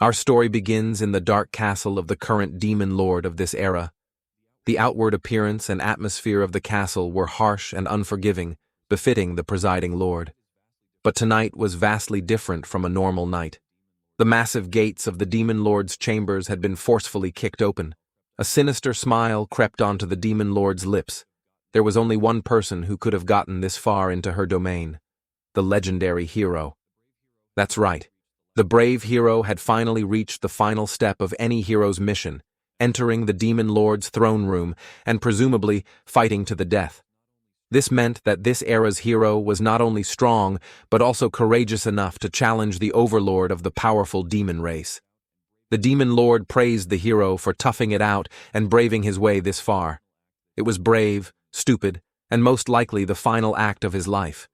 Our story begins in the dark castle of the current demon lord of this era. The outward appearance and atmosphere of the castle were harsh and unforgiving, befitting the presiding lord. But tonight was vastly different from a normal night. The massive gates of the demon lord's chambers had been forcefully kicked open. A sinister smile crept onto the demon lord's lips. There was only one person who could have gotten this far into her domain: the legendary hero. That's right. The brave hero had finally reached the final step of any hero's mission, entering the demon lord's throne room and presumably fighting to the death. This meant that this era's hero was not only strong, but also courageous enough to challenge the overlord of the powerful demon race. The demon lord praised the hero for toughing it out and braving his way this far. It was brave, stupid, and most likely the final act of his life.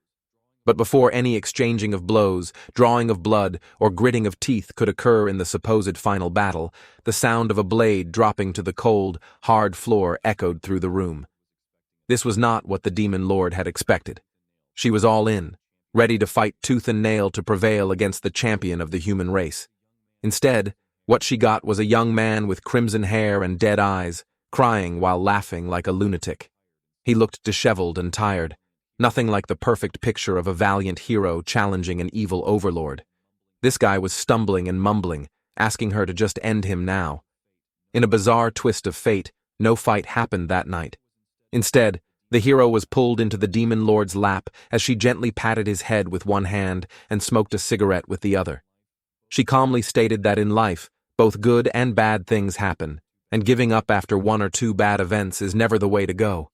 But before any exchanging of blows, drawing of blood, or gritting of teeth could occur in the supposed final battle, the sound of a blade dropping to the cold, hard floor echoed through the room. This was not what the demon lord had expected. She was all in, ready to fight tooth and nail to prevail against the champion of the human race. Instead, what she got was a young man with crimson hair and dead eyes, crying while laughing like a lunatic. He looked disheveled and tired, nothing like the perfect picture of a valiant hero challenging an evil overlord. This guy was stumbling and mumbling, asking her to just end him now. In a bizarre twist of fate, no fight happened that night. Instead, the hero was pulled into the demon lord's lap as she gently patted his head with one hand and smoked a cigarette with the other. She calmly stated that in life, both good and bad things happen, and giving up after one or two bad events is never the way to go.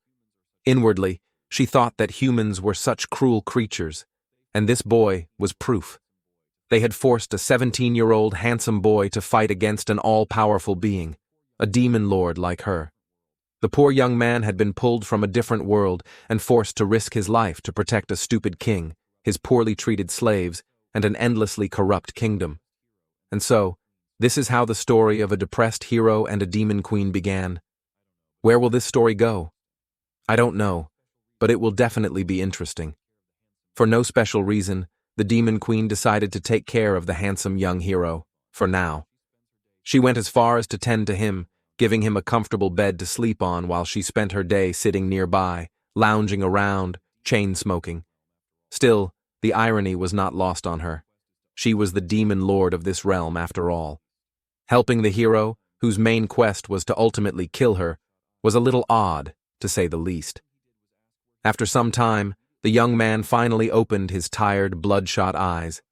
Inwardly, she thought that humans were such cruel creatures, and this boy was proof. They had forced a 17-year-old handsome boy to fight against an all-powerful being, a demon lord like her. The poor young man had been pulled from a different world and forced to risk his life to protect a stupid king, his poorly treated slaves, and an endlessly corrupt kingdom. And so, this is how the story of a depressed hero and a demon queen began. Where will this story go? I don't know, but it will definitely be interesting. For no special reason, the demon queen decided to take care of the handsome young hero, for now. She went as far as to tend to him, giving him a comfortable bed to sleep on while she spent her day sitting nearby, lounging around, chain-smoking. Still, the irony was not lost on her. She was the demon lord of this realm after all. Helping the hero, whose main quest was to ultimately kill her, was a little odd, to say the least. After some time, the young man finally opened his tired, bloodshot eyes.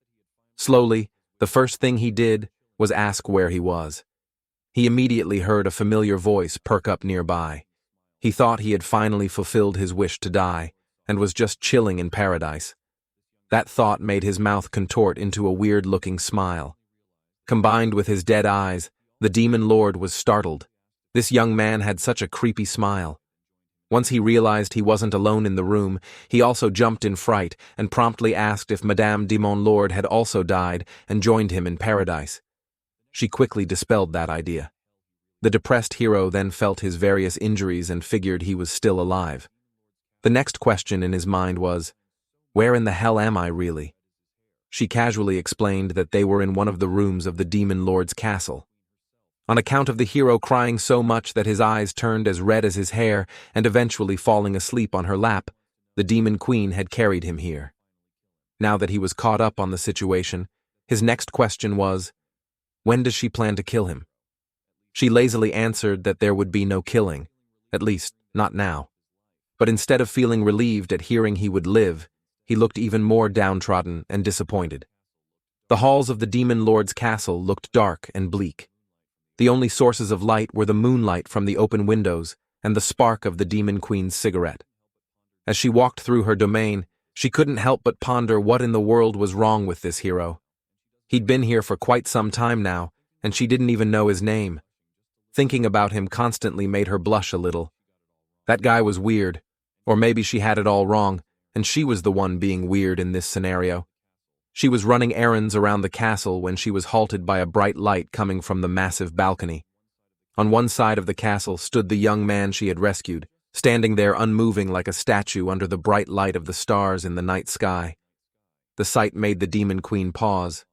Slowly, the first thing he did was ask where he was. He immediately heard a familiar voice perk up nearby. He thought he had finally fulfilled his wish to die, and was just chilling in paradise. That thought made his mouth contort into a weird-looking smile. Combined with his dead eyes, the demon lord was startled. This young man had such a creepy smile. Once he realized he wasn't alone in the room, he also jumped in fright and promptly asked if Madame Demon Lord had also died and joined him in paradise. She quickly dispelled that idea. The depressed hero then felt his various injuries and figured he was still alive. The next question in his mind was, where in the hell am I really? She casually explained that they were in one of the rooms of the demon lord's castle. On account of the hero crying so much that his eyes turned as red as his hair and eventually falling asleep on her lap, the demon queen had carried him here. Now that he was caught up on the situation, his next question was, when does she plan to kill him? She lazily answered that there would be no killing, at least not now. But instead of feeling relieved at hearing he would live, he looked even more downtrodden and disappointed. The halls of the demon lord's castle looked dark and bleak. The only sources of light were the moonlight from the open windows and the spark of the demon queen's cigarette. As she walked through her domain, she couldn't help but ponder what in the world was wrong with this hero. He'd been here for quite some time now, and she didn't even know his name. Thinking about him constantly made her blush a little. That guy was weird, or maybe she had it all wrong, and she was the one being weird in this scenario. She was running errands around the castle when she was halted by a bright light coming from the massive balcony. On one side of the castle stood the young man she had rescued, standing there unmoving like a statue under the bright light of the stars in the night sky. The sight made the demon queen pause,